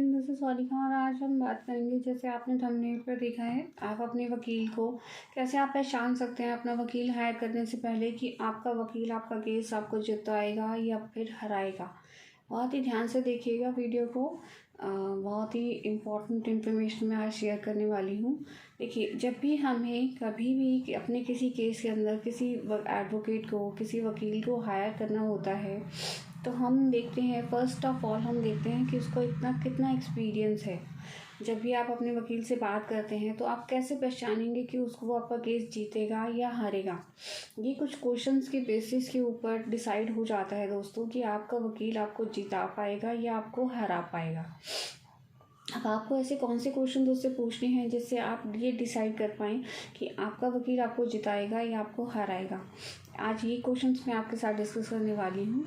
Friend, this is Sarika और आज हम बात करेंगे, जैसे आपने थंबनेल पर देखा है, आप अपने वकील को कैसे आप पहचान सकते हैं अपना वकील हायर करने से पहले कि आपका वकील आपका केस आपको जिताएगा या फिर हराएगा। बहुत ही ध्यान से देखिएगा वीडियो को। बहुत ही इम्पोर्टेंट इन्फॉर्मेशन मैं आज शेयर करने वाली हूँ। देखिए, जब भी हमें कभी भी अपने किसी केस के अंदर किसी एडवोकेट को, किसी वकील को हायर करना होता है, तो हम देखते हैं, फर्स्ट ऑफ ऑल हम देखते हैं कि उसको कितना एक्सपीरियंस है। जब भी आप अपने वकील से बात करते हैं तो आप कैसे पहचानेंगे कि वो आपका केस जीतेगा या हारेगा। ये कुछ क्वेश्चंस के बेसिस के ऊपर डिसाइड हो जाता है दोस्तों कि आपका वकील आपको जिता पाएगा या आपको हरा पाएगा। अब आपको ऐसे कौन से क्वेश्चन उससे पूछने हैं जिससे आप ये डिसाइड कर पाएँ कि आपका वकील आपको जिताएगा या आपको हराएगा। आज ये क्वेश्चंस मैं आपके साथ डिस्कस करने वाली हूँ।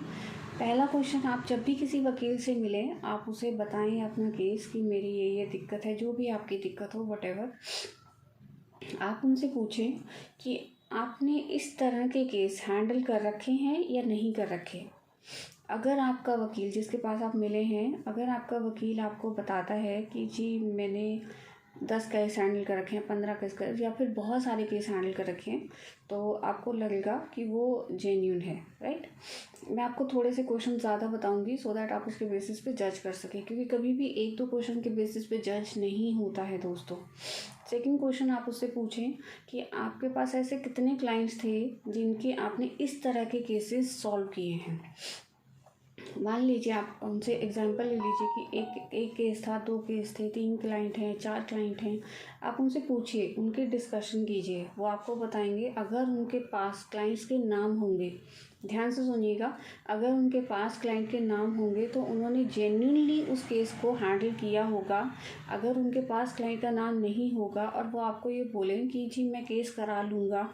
पहला क्वेश्चन, आप जब भी किसी वकील से मिलें, आप उसे बताएं अपना केस कि मेरी ये दिक्कत है, जो भी आपकी दिक्कत हो, वटेवर। आप उनसे पूछें कि आपने इस तरह के केस हैंडल कर रखे हैं या नहीं कर रखे। अगर आपका वकील जिसके पास आप मिले हैं, अगर आपका वकील आपको बताता है कि जी मैंने 10 केस हैंडल कर रखे हैं, 15 केस कर, या फिर बहुत सारे केस हैंडल कर रखे हैं, तो आपको लगेगा कि वो जेन्यून है, राइट। मैं आपको थोड़े से क्वेश्चन ज़्यादा बताऊंगी सो दैट आप उसके बेसिस पे जज कर सकें, क्योंकि कभी भी एक दो क्वेश्चन के बेसिस पे जज नहीं होता है दोस्तों। सेकंड क्वेश्चन, आप उससे पूछें कि आपके पास ऐसे कितने क्लाइंट्स थे जिनके आपने इस तरह के केसेस सॉल्व किए हैं। मान लीजिए, आप उनसे एग्जांपल ले लीजिए कि एक केस था, 2 केस थे, 3 क्लाइंट हैं, 4 क्लाइंट हैं। आप उनसे पूछिए, उनके डिस्कशन कीजिए, वो आपको बताएंगे। अगर उनके पास क्लाइंट्स के नाम होंगे, ध्यान से सुनिएगा, अगर उनके पास क्लाइंट के नाम होंगे तो उन्होंने जेन्युइनली उस केस को हैंडल किया होगा। अगर उनके पास क्लाइंट का नाम नहीं होगा और वो आपको ये बोलें कि जी मैं केस करा लूँगा,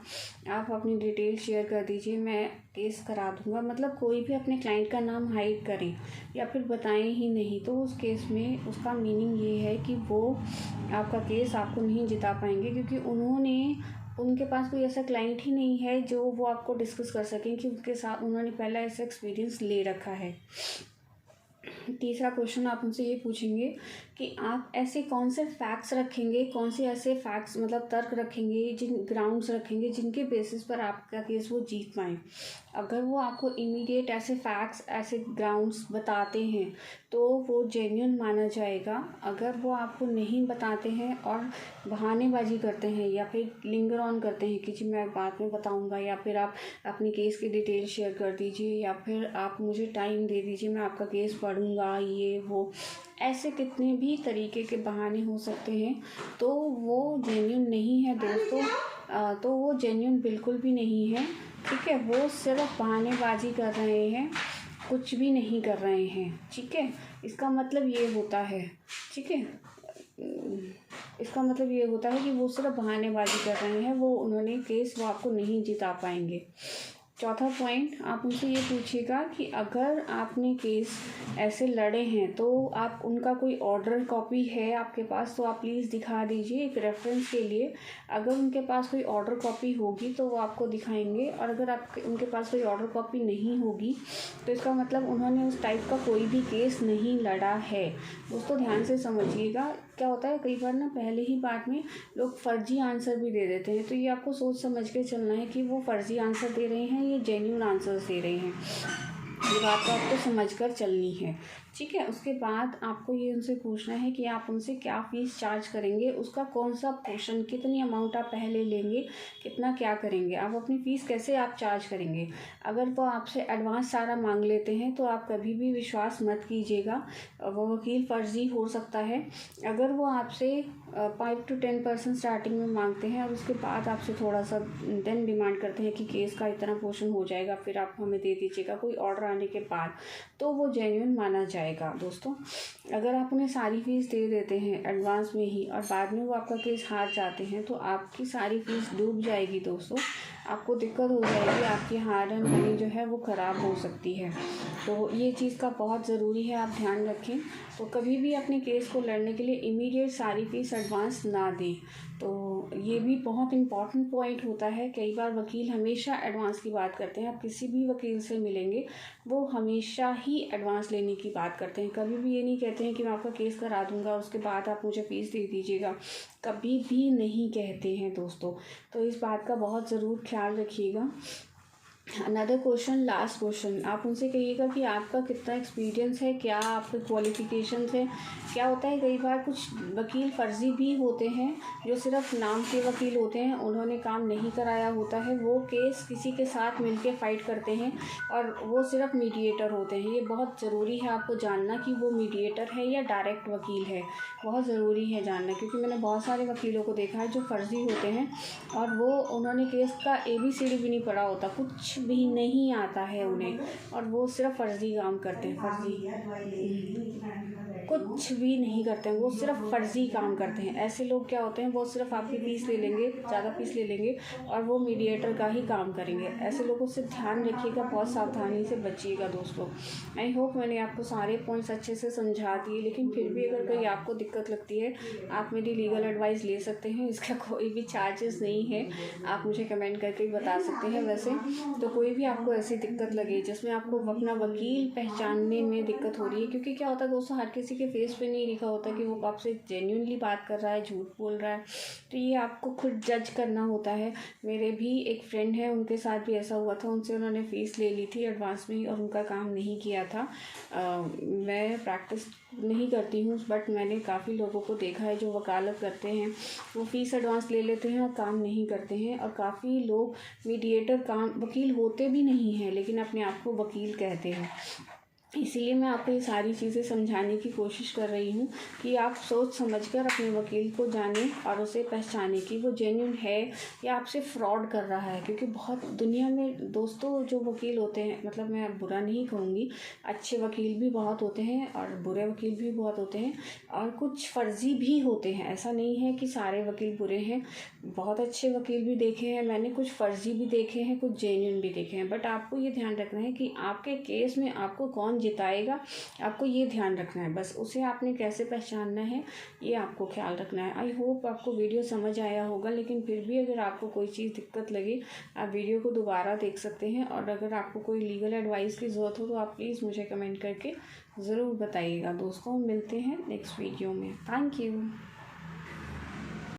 आप अपनी डिटेल शेयर कर दीजिए, मैं केस करा दूँगा, मतलब कोई भी अपने क्लाइंट का नाम हाइड करें या फिर बताएं ही नहीं, तो उस केस में उसका मीनिंग ये है कि वो आपका केस आपको नहीं जिता पाएंगे, क्योंकि उनके पास कोई ऐसा क्लाइंट ही नहीं है जो वो आपको डिस्कस कर सकें कि उनके साथ उन्होंने पहला ऐसा एक्सपीरियंस ले रखा है। तीसरा क्वेश्चन, आप उनसे ये पूछेंगे कि आप ऐसे कौन से फैक्ट्स रखेंगे, कौन से ऐसे फैक्ट्स मतलब तर्क रखेंगे, जिन ग्राउंड्स रखेंगे जिनके बेसिस पर आपका केस वो जीत पाएँ। अगर वो आपको इमीडिएट ऐसे फैक्ट्स, ऐसे ग्राउंड्स बताते हैं तो वो जेन्युइन माना जाएगा। अगर वो आपको नहीं बताते हैं और बहानेबाजी करते हैं या फिर लिंगर ऑन करते हैं कि जी मैं बाद में बताऊंगा, या फिर आप अपनी केस की डिटेल शेयर कर दीजिए, या फिर आप मुझे टाइम दे दीजिए, मैं आपका केस पढ़ूंगा, ये वो, ऐसे कितने भी तरीके के बहाने हो सकते हैं, तो वो जेन्युइन नहीं है दोस्तों। तो वो जेन्युइन बिल्कुल भी नहीं है, ठीक है। वो सिर्फ बहानेबाजी कर रहे हैं, कुछ भी नहीं कर रहे हैं, ठीक है। इसका मतलब ये होता है, ठीक है, इसका मतलब ये होता है कि वो सिर्फ बहानेबाजी कर रहे हैं, वो आपको नहीं जिता पाएंगे। चौथा पॉइंट, आप उनसे ये पूछिएगा कि अगर आपने केस ऐसे लड़े हैं तो आप उनका कोई ऑर्डर कॉपी है आपके पास, तो आप प्लीज़ दिखा दीजिए एक रेफरेंस के लिए। अगर उनके पास कोई ऑर्डर कॉपी होगी तो वो आपको दिखाएंगे, और अगर उनके पास कोई ऑर्डर कॉपी नहीं होगी तो इसका मतलब उन्होंने उस टाइप का कोई भी केस नहीं लड़ा है। दोस्तों ध्यान से समझिएगा, क्या होता है कई बार ना, पहले ही बात में लोग फर्जी आंसर भी दे देते हैं, तो ये आपको सोच समझ के चलना है कि वो फर्जी आंसर दे रहे हैं, ये जेन्युइन आंसर्स दे रहे हैं। ये बात तो आपको समझ कर चलनी है, ठीक है। उसके बाद आपको ये उनसे पूछना है कि आप उनसे क्या फ़ीस चार्ज करेंगे, उसका कौन सा पोर्शन, कितनी अमाउंट आप पहले लेंगे, कितना क्या करेंगे, आप अपनी फ़ीस कैसे आप चार्ज करेंगे। अगर वो आपसे एडवांस सारा मांग लेते हैं तो आप कभी भी विश्वास मत कीजिएगा, वो वकील फर्जी हो सकता है। अगर वो आपसे 5 to 10% स्टार्टिंग में मांगते हैं और उसके बाद आपसे थोड़ा सा देन डिमांड करते हैं कि केस का इतना पोर्शन हो जाएगा, फिर आप हमें दे दीजिएगा कोई ऑर्डर आने के बाद, तो वो जेन्युइन माना जाएगा दोस्तों। अगर आप उन्हें सारी फीस दे देते हैं एडवांस में ही और बाद में वो आपका केस हार जाते हैं तो आपकी सारी फीस डूब जाएगी दोस्तों। आपको दिक्कत हो जाएगी, आपकी हार्ड एंड मनी जो है वो ख़राब हो सकती है। तो ये चीज़ का बहुत ज़रूरी है, आप ध्यान रखें। तो कभी भी अपने केस को लड़ने के लिए इमीडिएट सारी फीस एडवांस ना दें। तो ये भी बहुत इम्पॉर्टेंट पॉइंट होता है। कई बार वकील हमेशा एडवांस की बात करते हैं। आप किसी भी वकील से मिलेंगे, वो हमेशा ही एडवांस लेने की बात करते हैं। कभी भी ये नहीं कहते हैं कि मैं आपका केस करा दूंगा, उसके बाद आप मुझे फ़ीस दे दीजिएगा, कभी भी नहीं कहते हैं दोस्तों। तो इस बात का बहुत ज़रूर ख्याल रखिएगा। अनदर क्वेश्चन, लास्ट क्वेश्चन, आप उनसे कहिएगा कि आपका कितना एक्सपीरियंस है, क्या आपके क्वालिफ़िकेशंस हैं। क्या होता है, कई बार कुछ वकील फ़र्ज़ी भी होते हैं जो सिर्फ नाम के वकील होते हैं, उन्होंने काम नहीं कराया होता है, वो केस किसी के साथ मिलके फ़ाइट करते हैं और वो सिर्फ मीडिएटर होते हैं। ये बहुत ज़रूरी है आपको जानना कि वो मीडिएटर है या डायरेक्ट वकील है, बहुत ज़रूरी है जानना। क्योंकि मैंने बहुत सारे वकीलों को देखा है जो फ़र्ज़ी होते हैं और वो उन्होंने केस का ABCD भी नहीं पढ़ा होता, कुछ भी नहीं आता है उन्हें, और वो सिर्फ फ़र्ज़ी काम करते हैं। कुछ भी नहीं करते हैं, वो सिर्फ फ़र्ज़ी काम करते हैं। ऐसे लोग क्या होते हैं, वो सिर्फ आपकी फ़ीस ले लेंगे, ज़्यादा फ़ीस ले लेंगे और वो मीडिएटर का ही काम करेंगे। ऐसे लोगों से ध्यान रखिएगा, बहुत सावधानी से बचिएगा दोस्तों। आई होप मैंने आपको सारे पॉइंट्स अच्छे से समझा दिए, लेकिन फिर भी अगर कोई आपको दिक्कत लगती है, आप मेरी लीगल एडवाइस ले सकते हैं। इसका कोई भी चार्जेस नहीं है, आप मुझे कमेंट करके भी बता सकते हैं। वैसे तो कोई भी आपको ऐसी दिक्कत लगे जिसमें आपको अपना वकील पहचानने में दिक्कत हो रही है, क्योंकि क्या होता है दोस्तों, हर किसी के फेस पे नहीं लिखा होता कि वो आपसे जेन्युइनली बात कर रहा है, झूठ बोल रहा है, तो ये आपको खुद जज करना होता है। मेरे भी एक फ्रेंड है, उनके साथ भी ऐसा हुआ था। उनसे उन्होंने फ़ीस ले ली थी एडवांस में और उनका काम नहीं किया था। मैं प्रैक्टिस नहीं करती हूँ, बट मैंने काफ़ी लोगों को देखा है जो वकालत करते हैं, वो फ़ीस एडवांस ले लेते हैं और काम नहीं करते हैं। और काफ़ी लोग मीडिएटर काम वकील होते भी नहीं हैं, लेकिन अपने आप को वकील कहते हैं। इसीलिए मैं आपको ये सारी चीज़ें समझाने की कोशिश कर रही हूँ कि आप सोच समझकर अपने वकील को जानें और उसे पहचानें कि वो जेन्युइन है या आपसे फ्रॉड कर रहा है। क्योंकि बहुत दुनिया में दोस्तों जो वकील होते हैं, मतलब मैं बुरा नहीं कहूँगी, अच्छे वकील भी बहुत होते हैं और बुरे वकील भी बहुत होते हैं और कुछ फ़र्ज़ी भी होते हैं। ऐसा नहीं है कि सारे वकील बुरे हैं, बहुत अच्छे वकील भी देखे हैं मैंने, कुछ फ़र्ज़ी भी देखे हैं, कुछ जेन्युइन भी देखे हैं। बट आपको ये ध्यान रखना है कि आपके केस में आपको कौन जिताएगा, आपको ये ध्यान रखना है। बस उसे आपने कैसे पहचानना है, ये आपको ख्याल रखना है। आई होप आपको वीडियो समझ आया होगा, लेकिन फिर भी अगर आपको कोई चीज़ दिक्कत लगे, आप वीडियो को दोबारा देख सकते हैं। और अगर आपको कोई लीगल एडवाइस की ज़रूरत हो तो आप प्लीज़ मुझे कमेंट करके ज़रूर बताइएगा। दोस्तों, मिलते हैं नेक्स्ट वीडियो में। Thank you.